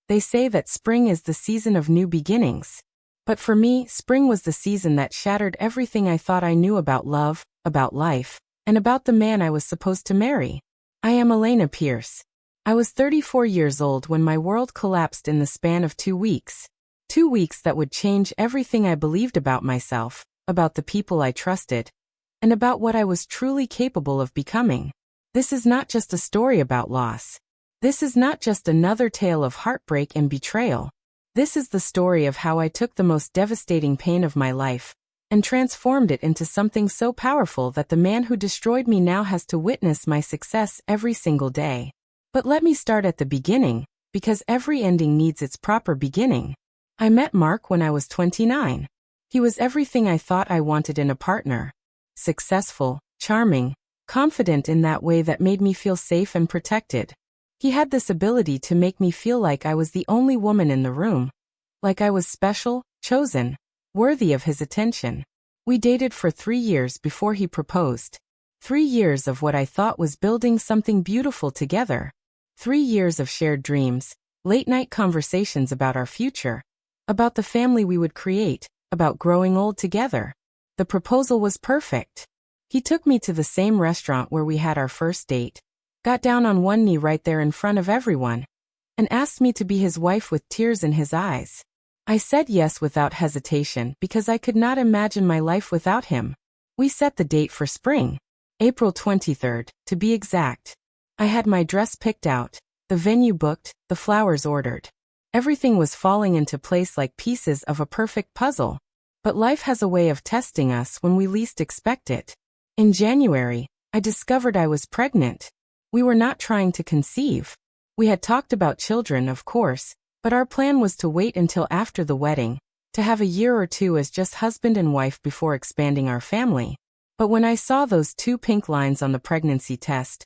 They say that spring is the season of new beginnings. But for me, spring was the season that shattered everything I thought I knew about love, about life, and about the man I was supposed to marry. I am Elena Pierce. I was 34 years old when my world collapsed in the span of 2 weeks. 2 weeks that would change everything I believed about myself, about the people I trusted, and about what I was truly capable of becoming. This is not just a story about loss. This is not just another tale of heartbreak and betrayal. This is the story of how I took the most devastating pain of my life and transformed it into something so powerful that the man who destroyed me now has to witness my success every single day. But let me start at the beginning, because every ending needs its proper beginning. I met Mark when I was 29. He was everything I thought I wanted in a partner. Successful, charming, confident in that way that made me feel safe and protected. He had this ability to make me feel like I was the only woman in the room, like I was special, chosen, worthy of his attention. We dated for 3 years before he proposed. 3 years of what I thought was building something beautiful together. 3 years of shared dreams, late-night conversations about our future, about the family we would create, about growing old together. The proposal was perfect. He took me to the same restaurant where we had our first date, got down on one knee right there in front of everyone, and asked me to be his wife with tears in his eyes. I said yes without hesitation because I could not imagine my life without him. We set the date for spring, April 23rd, to be exact. I had my dress picked out, the venue booked, the flowers ordered. Everything was falling into place like pieces of a perfect puzzle. But life has a way of testing us when we least expect it. In January, I discovered I was pregnant. We were not trying to conceive. We had talked about children, of course, but our plan was to wait until after the wedding, to have a year or two as just husband and wife before expanding our family. But when I saw those 2 pink lines on the pregnancy test,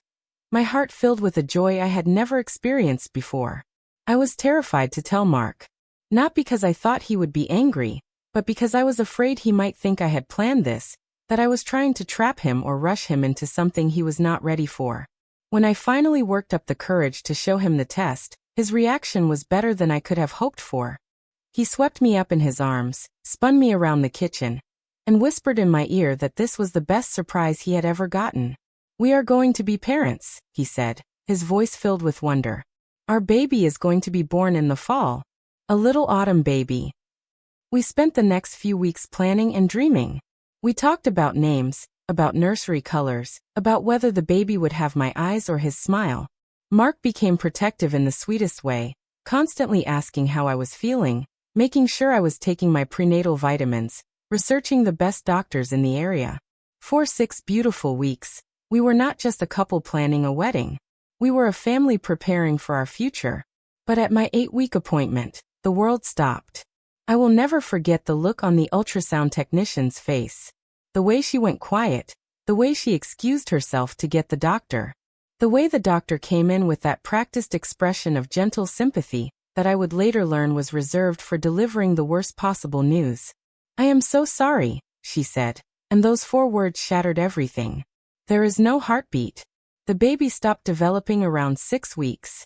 my heart filled with a joy I had never experienced before. I was terrified to tell Mark. Not because I thought he would be angry, but because I was afraid he might think I had planned this, that I was trying to trap him or rush him into something he was not ready for. When I finally worked up the courage to show him the test, his reaction was better than I could have hoped for. He swept me up in his arms, spun me around the kitchen, and whispered in my ear that this was the best surprise he had ever gotten. "We are going to be parents," he said, his voice filled with wonder. "Our baby is going to be born in the fall. A little autumn baby." We spent the next few weeks planning and dreaming. We talked about names, about nursery colors, about whether the baby would have my eyes or his smile. Mark became protective in the sweetest way, constantly asking how I was feeling, making sure I was taking my prenatal vitamins, researching the best doctors in the area. For 6 beautiful weeks, we were not just a couple planning a wedding. We were a family preparing for our future. But at my 8-week appointment, the world stopped. I will never forget the look on the ultrasound technician's face. The way she went quiet, the way she excused herself to get the doctor. The way the doctor came in with that practiced expression of gentle sympathy that I would later learn was reserved for delivering the worst possible news. "I am so sorry," she said, and those 4 words shattered everything. "There is no heartbeat." The baby stopped developing around 6 weeks.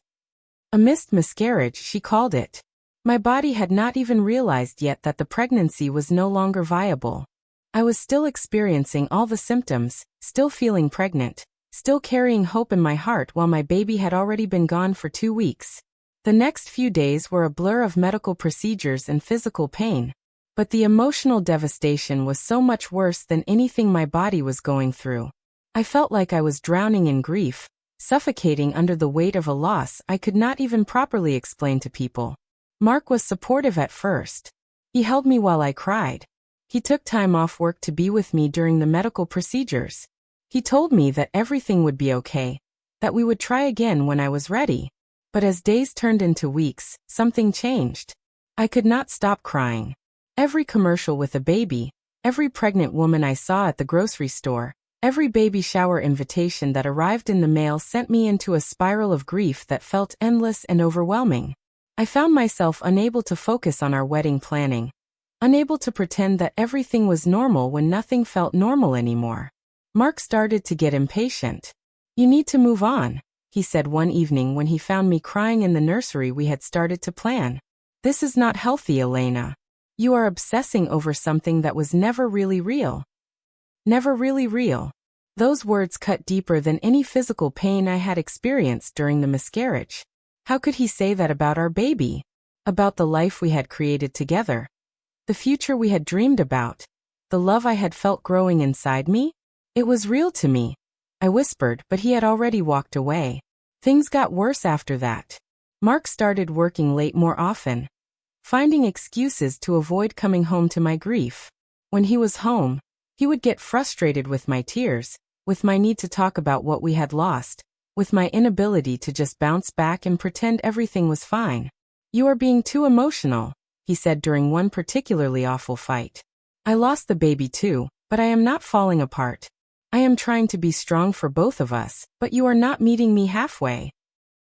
A missed miscarriage, she called it. My body had not even realized yet that the pregnancy was no longer viable. I was still experiencing all the symptoms, still feeling pregnant, still carrying hope in my heart while my baby had already been gone for 2 weeks. The next few days were a blur of medical procedures and physical pain. But the emotional devastation was so much worse than anything my body was going through. I felt like I was drowning in grief, suffocating under the weight of a loss I could not even properly explain to people. Mark was supportive at first. He held me while I cried. He took time off work to be with me during the medical procedures. He told me that everything would be okay, that we would try again when I was ready. But as days turned into weeks, something changed. I could not stop crying. Every commercial with a baby, every pregnant woman I saw at the grocery store, every baby shower invitation that arrived in the mail sent me into a spiral of grief that felt endless and overwhelming. I found myself unable to focus on our wedding planning, unable to pretend that everything was normal when nothing felt normal anymore. Mark started to get impatient. "You need to move on," he said one evening when he found me crying in the nursery we had started to plan. This is not healthy, Elena. You are obsessing over something that was never really real. Never really real. Those words cut deeper than any physical pain I had experienced during the miscarriage. How could he say that about our baby? About the life we had created together? The future we had dreamed about? The love I had felt growing inside me? It was real to me. I whispered, but he had already walked away. Things got worse after that. Mark started working late more often, finding excuses to avoid coming home to my grief. When he was home, he would get frustrated with my tears, with my need to talk about what we had lost, with my inability to just bounce back and pretend everything was fine. You are being too emotional, he said during one particularly awful fight. I lost the baby too, but I am not falling apart. I am trying to be strong for both of us, but you are not meeting me halfway.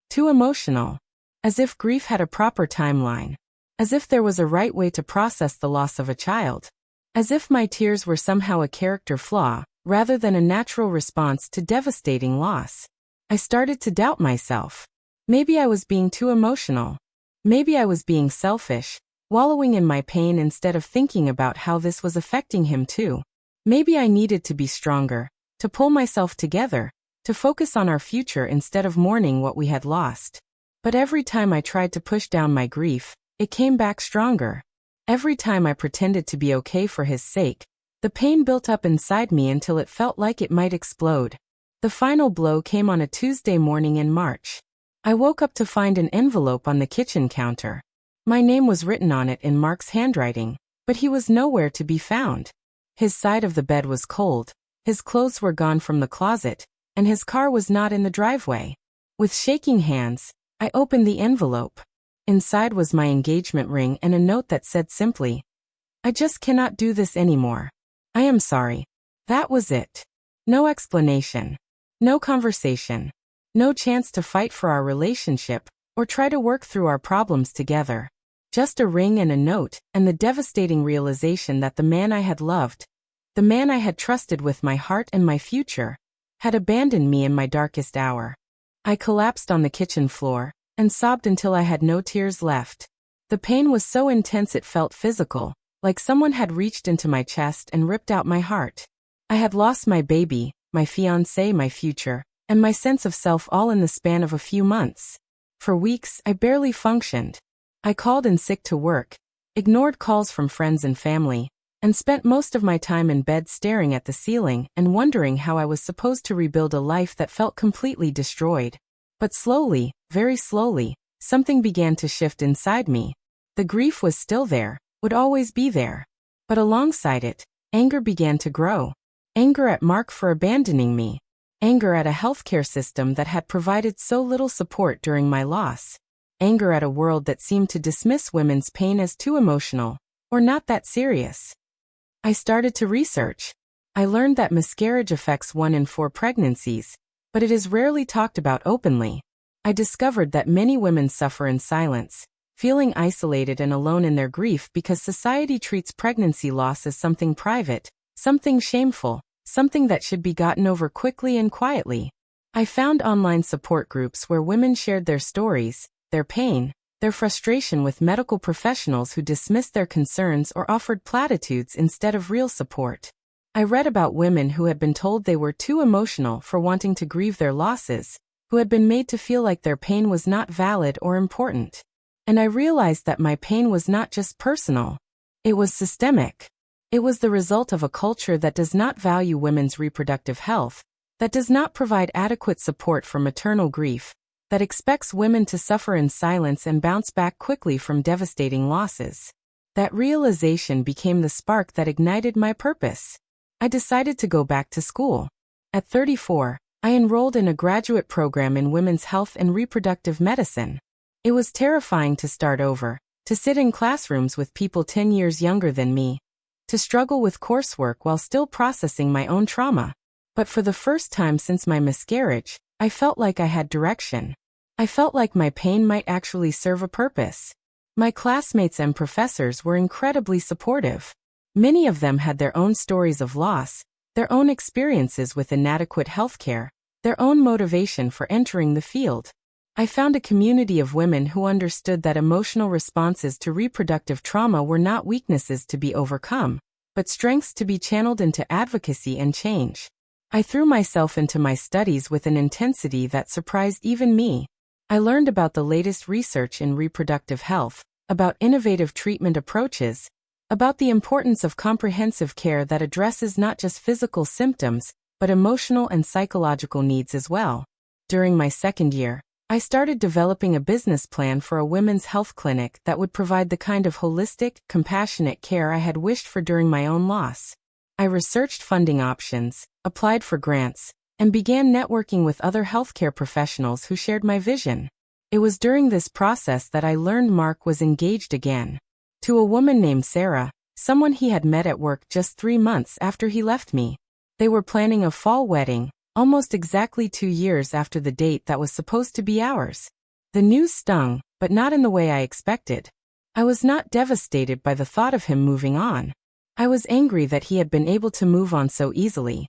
Too emotional. As if grief had a proper timeline. As if there was a right way to process the loss of a child. As if my tears were somehow a character flaw, rather than a natural response to devastating loss. I started to doubt myself. Maybe I was being too emotional. Maybe I was being selfish, wallowing in my pain instead of thinking about how this was affecting him too. Maybe I needed to be stronger, to pull myself together, to focus on our future instead of mourning what we had lost. But every time I tried to push down my grief, it came back stronger. Every time I pretended to be okay for his sake, the pain built up inside me until it felt like it might explode. The final blow came on a Tuesday morning in March. I woke up to find an envelope on the kitchen counter. My name was written on it in Mark's handwriting, but he was nowhere to be found. His side of the bed was cold, his clothes were gone from the closet, and his car was not in the driveway. With shaking hands, I opened the envelope. Inside was my engagement ring and a note that said simply, "I just cannot do this anymore. I am sorry." That was it. No explanation. No conversation. No chance to fight for our relationship, or try to work through our problems together. Just a ring and a note, and the devastating realization that the man I had loved, the man I had trusted with my heart and my future, had abandoned me in my darkest hour. I collapsed on the kitchen floor, and sobbed until I had no tears left. The pain was so intense it felt physical, like someone had reached into my chest and ripped out my heart. I had lost my baby, my fiancé, my future, and my sense of self all in the span of a few months. For weeks, I barely functioned. I called in sick to work, ignored calls from friends and family, and spent most of my time in bed staring at the ceiling and wondering how I was supposed to rebuild a life that felt completely destroyed. But slowly, very slowly, something began to shift inside me. The grief was still there, would always be there. But alongside it, anger began to grow. Anger at Mark for abandoning me. Anger at a healthcare system that had provided so little support during my loss. Anger at a world that seemed to dismiss women's pain as too emotional, or not that serious. I started to research. I learned that miscarriage affects 1 in 4 pregnancies, but it is rarely talked about openly. I discovered that many women suffer in silence, feeling isolated and alone in their grief because society treats pregnancy loss as something private, something shameful, something that should be gotten over quickly and quietly. I found online support groups where women shared their stories, their pain, their frustration with medical professionals who dismissed their concerns or offered platitudes instead of real support. I read about women who had been told they were too emotional for wanting to grieve their losses, who had been made to feel like their pain was not valid or important. And I realized that my pain was not just personal. It was systemic. It was the result of a culture that does not value women's reproductive health, that does not provide adequate support for maternal grief, that expects women to suffer in silence and bounce back quickly from devastating losses. That realization became the spark that ignited my purpose. I decided to go back to school. At 34, I enrolled in a graduate program in women's health and reproductive medicine. It was terrifying to start over, to sit in classrooms with people 10 years younger than me, to struggle with coursework while still processing my own trauma. But for the first time since my miscarriage, I felt like I had direction. I felt like my pain might actually serve a purpose. My classmates and professors were incredibly supportive. Many of them had their own stories of loss, their own experiences with inadequate healthcare, their own motivation for entering the field. I found a community of women who understood that emotional responses to reproductive trauma were not weaknesses to be overcome, but strengths to be channeled into advocacy and change. I threw myself into my studies with an intensity that surprised even me. I learned about the latest research in reproductive health, about innovative treatment approaches, about the importance of comprehensive care that addresses not just physical symptoms, but emotional and psychological needs as well. During my second year, I started developing a business plan for a women's health clinic that would provide the kind of holistic, compassionate care I had wished for during my own loss. I researched funding options, applied for grants, and began networking with other healthcare professionals who shared my vision. It was during this process that I learned Mark was engaged again. To a woman named Sarah, someone he had met at work just 3 months after he left me. They were planning a fall wedding, almost exactly 2 years after the date that was supposed to be ours. The news stung, but not in the way I expected. I was not devastated by the thought of him moving on. I was angry that he had been able to move on so easily,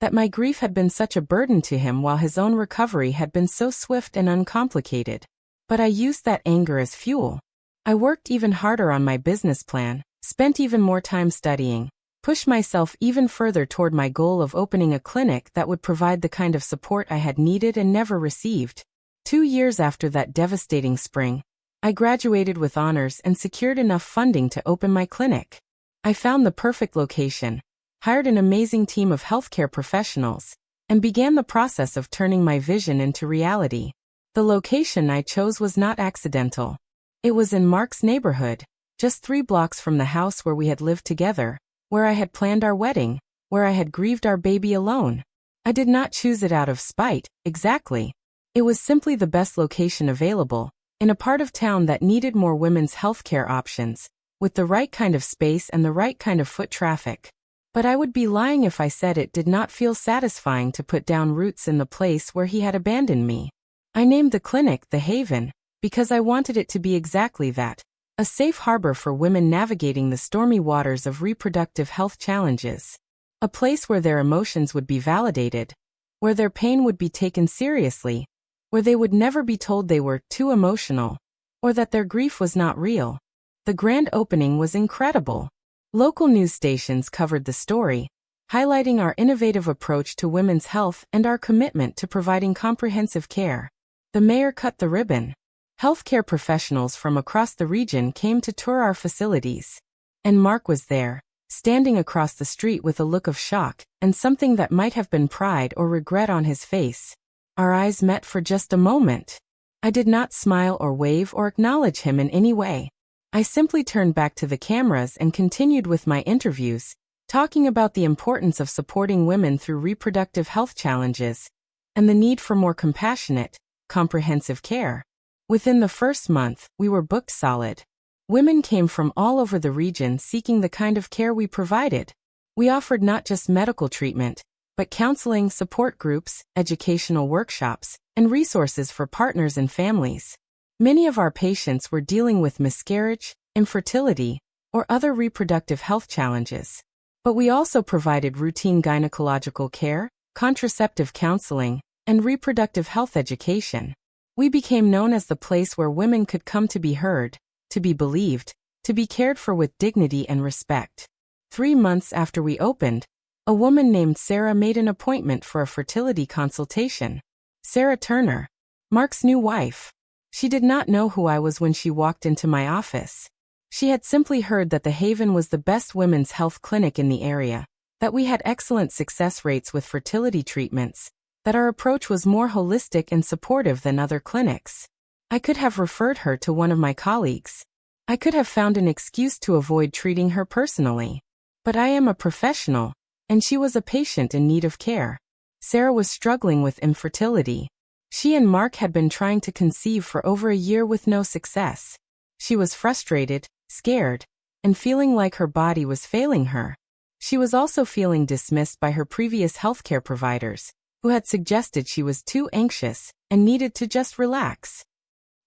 that my grief had been such a burden to him while his own recovery had been so swift and uncomplicated. But I used that anger as fuel. I worked even harder on my business plan, spent even more time studying, pushed myself even further toward my goal of opening a clinic that would provide the kind of support I had needed and never received. 2 years after that devastating spring, I graduated with honors and secured enough funding to open my clinic. I found the perfect location, hired an amazing team of healthcare professionals, and began the process of turning my vision into reality. The location I chose was not accidental. It was in Mark's neighborhood, just 3 blocks from the house where we had lived together, where I had planned our wedding, where I had grieved our baby alone. I did not choose it out of spite, exactly. It was simply the best location available, in a part of town that needed more women's healthcare options, with the right kind of space and the right kind of foot traffic. But I would be lying if I said it did not feel satisfying to put down roots in the place where he had abandoned me. I named the clinic The Haven, because I wanted it to be exactly that. A safe harbor for women navigating the stormy waters of reproductive health challenges. A place where their emotions would be validated, where their pain would be taken seriously, where they would never be told they were too emotional, or that their grief was not real. The grand opening was incredible. Local news stations covered the story, highlighting our innovative approach to women's health and our commitment to providing comprehensive care. The mayor cut the ribbon. Healthcare professionals from across the region came to tour our facilities. And Mark was there, standing across the street with a look of shock and something that might have been pride or regret on his face. Our eyes met for just a moment. I did not smile or wave or acknowledge him in any way. I simply turned back to the cameras and continued with my interviews, talking about the importance of supporting women through reproductive health challenges and the need for more compassionate, comprehensive care. Within the first month, we were booked solid. Women came from all over the region seeking the kind of care we provided. We offered not just medical treatment, but counseling, support groups, educational workshops, and resources for partners and families. Many of our patients were dealing with miscarriage, infertility, or other reproductive health challenges. But we also provided routine gynecological care, contraceptive counseling, and reproductive health education. We became known as the place where women could come to be heard, to be believed, to be cared for with dignity and respect. 3 months after we opened, a woman named Sarah made an appointment for a fertility consultation. Sarah Turner, Mark's new wife. She did not know who I was when she walked into my office. She had simply heard that the Haven was the best women's health clinic in the area, that we had excellent success rates with fertility treatments, that our approach was more holistic and supportive than other clinics. I could have referred her to one of my colleagues. I could have found an excuse to avoid treating her personally. But I am a professional, and she was a patient in need of care. Sarah was struggling with infertility. She and Mark had been trying to conceive for over a year with no success. She was frustrated, scared, and feeling like her body was failing her. She was also feeling dismissed by her previous healthcare providers, who had suggested she was too anxious and needed to just relax.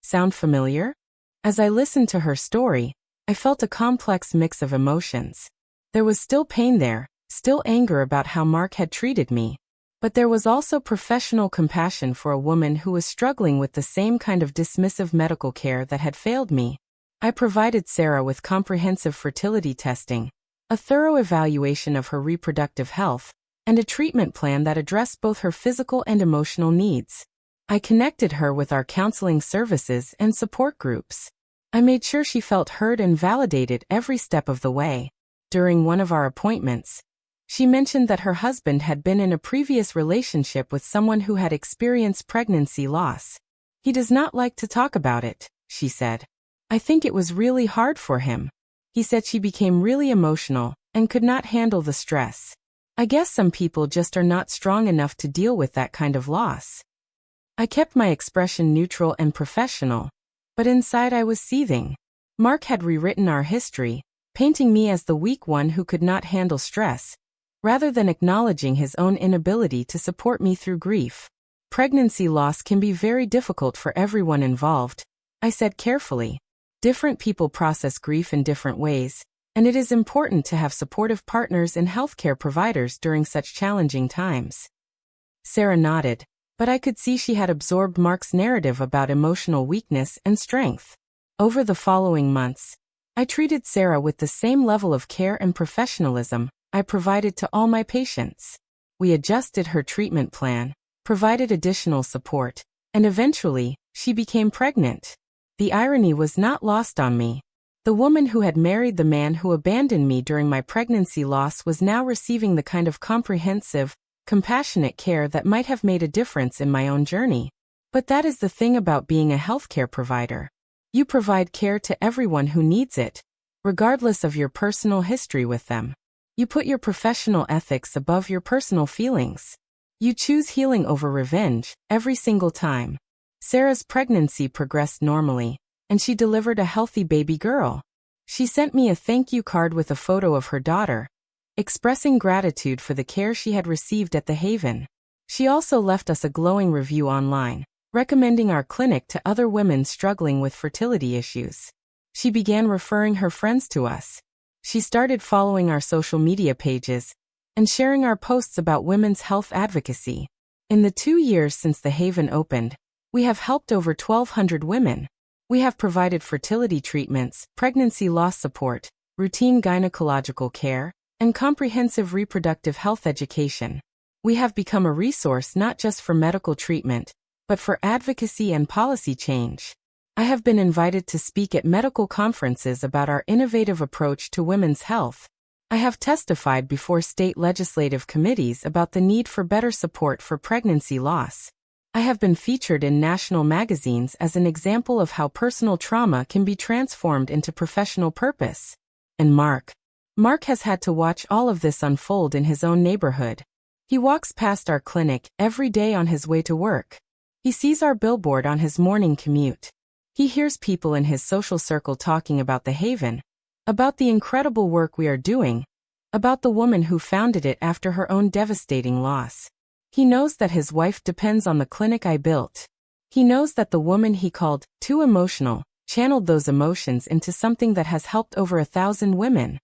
Sound familiar? As I listened to her story, I felt a complex mix of emotions. There was still pain there, still anger about how Mark had treated me. But there was also professional compassion for a woman who was struggling with the same kind of dismissive medical care that had failed me. I provided Sarah with comprehensive fertility testing, a thorough evaluation of her reproductive health, and a treatment plan that addressed both her physical and emotional needs. I connected her with our counseling services and support groups. I made sure she felt heard and validated every step of the way. During one of our appointments, she mentioned that her husband had been in a previous relationship with someone who had experienced pregnancy loss. He does not like to talk about it, she said. I think it was really hard for him. He said she became really emotional and could not handle the stress. I guess some people just are not strong enough to deal with that kind of loss. I kept my expression neutral and professional, but inside I was seething. Mark had rewritten our history, painting me as the weak one who could not handle stress, rather than acknowledging his own inability to support me through grief. Pregnancy loss can be very difficult for everyone involved, I said carefully. Different people process grief in different ways, and it is important to have supportive partners and healthcare providers during such challenging times. Sarah nodded, but I could see she had absorbed Mark's narrative about emotional weakness and strength. Over the following months, I treated Sarah with the same level of care and professionalism I provided to all my patients. We adjusted her treatment plan, provided additional support, and eventually, she became pregnant. The irony was not lost on me. The woman who had married the man who abandoned me during my pregnancy loss was now receiving the kind of comprehensive, compassionate care that might have made a difference in my own journey. But that is the thing about being a healthcare provider. You provide care to everyone who needs it, regardless of your personal history with them. You put your professional ethics above your personal feelings. You choose healing over revenge, every single time. Sarah's pregnancy progressed normally, and she delivered a healthy baby girl. She sent me a thank you card with a photo of her daughter, expressing gratitude for the care she had received at the Haven. She also left us a glowing review online, recommending our clinic to other women struggling with fertility issues. She began referring her friends to us. She started following our social media pages and sharing our posts about women's health advocacy. In the 2 years since the Haven opened, we have helped over 1,200 women. We have provided fertility treatments, pregnancy loss support, routine gynecological care, and comprehensive reproductive health education. We have become a resource not just for medical treatment, but for advocacy and policy change. I have been invited to speak at medical conferences about our innovative approach to women's health. I have testified before state legislative committees about the need for better support for pregnancy loss. I have been featured in national magazines as an example of how personal trauma can be transformed into professional purpose. And Mark has had to watch all of this unfold in his own neighborhood. He walks past our clinic every day on his way to work. He sees our billboard on his morning commute. He hears people in his social circle talking about the Haven, about the incredible work we are doing, about the woman who founded it after her own devastating loss. He knows that his wife depends on the clinic I built. He knows that the woman he called too emotional channeled those emotions into something that has helped over 1,000 women.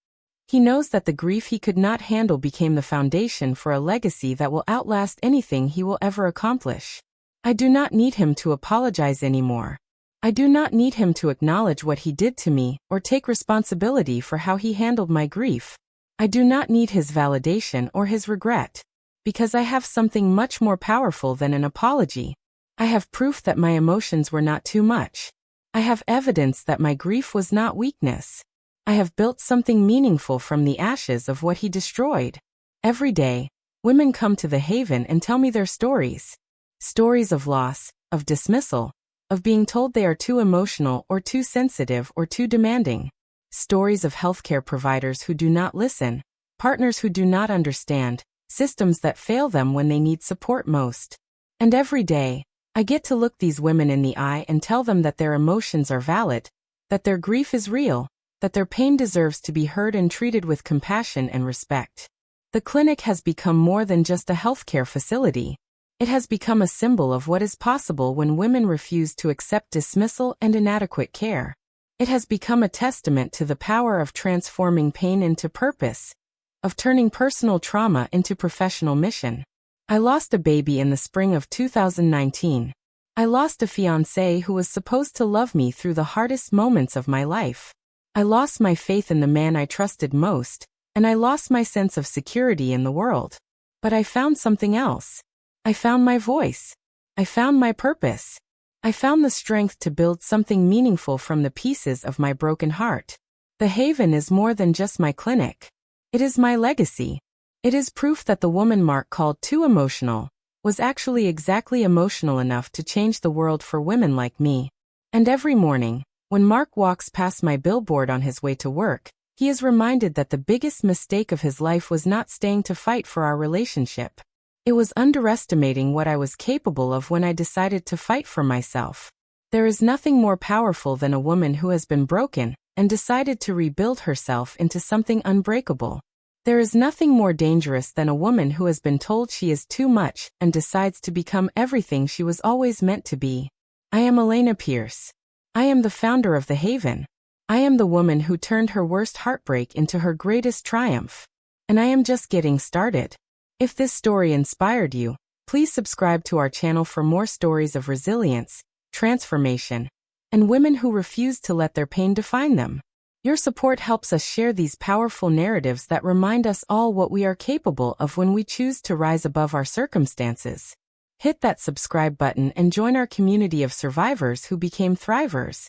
He knows that the grief he could not handle became the foundation for a legacy that will outlast anything he will ever accomplish. I do not need him to apologize anymore. I do not need him to acknowledge what he did to me or take responsibility for how he handled my grief. I do not need his validation or his regret. Because I have something much more powerful than an apology. I have proof that my emotions were not too much. I have evidence that my grief was not weakness. I have built something meaningful from the ashes of what he destroyed. Every day, women come to the Haven and tell me their stories. Stories of loss, of dismissal, of being told they are too emotional or too sensitive or too demanding. Stories of healthcare providers who do not listen, partners who do not understand, systems that fail them when they need support most. And every day, I get to look these women in the eye and tell them that their emotions are valid, that their grief is real, that their pain deserves to be heard and treated with compassion and respect. The clinic has become more than just a healthcare facility. It has become a symbol of what is possible when women refuse to accept dismissal and inadequate care. It has become a testament to the power of transforming pain into purpose, of turning personal trauma into professional mission. I lost a baby in the spring of 2019. I lost a fiancé who was supposed to love me through the hardest moments of my life. I lost my faith in the man I trusted most, and I lost my sense of security in the world. But I found something else. I found my voice. I found my purpose. I found the strength to build something meaningful from the pieces of my broken heart. The Haven is more than just my clinic. It is my legacy. It is proof that the woman Mark called too emotional was actually exactly emotional enough to change the world for women like me. And every morning, when Mark walks past my billboard on his way to work, he is reminded that the biggest mistake of his life was not staying to fight for our relationship. It was underestimating what I was capable of when I decided to fight for myself. There is nothing more powerful than a woman who has been broken and decided to rebuild herself into something unbreakable. There is nothing more dangerous than a woman who has been told she is too much and decides to become everything she was always meant to be. I am Elena Pierce. I am the founder of The Haven. I am the woman who turned her worst heartbreak into her greatest triumph. And I am just getting started. If this story inspired you, please subscribe to our channel for more stories of resilience, transformation, and women who refuse to let their pain define them. Your support helps us share these powerful narratives that remind us all what we are capable of when we choose to rise above our circumstances. Hit that subscribe button and join our community of survivors who became thrivers.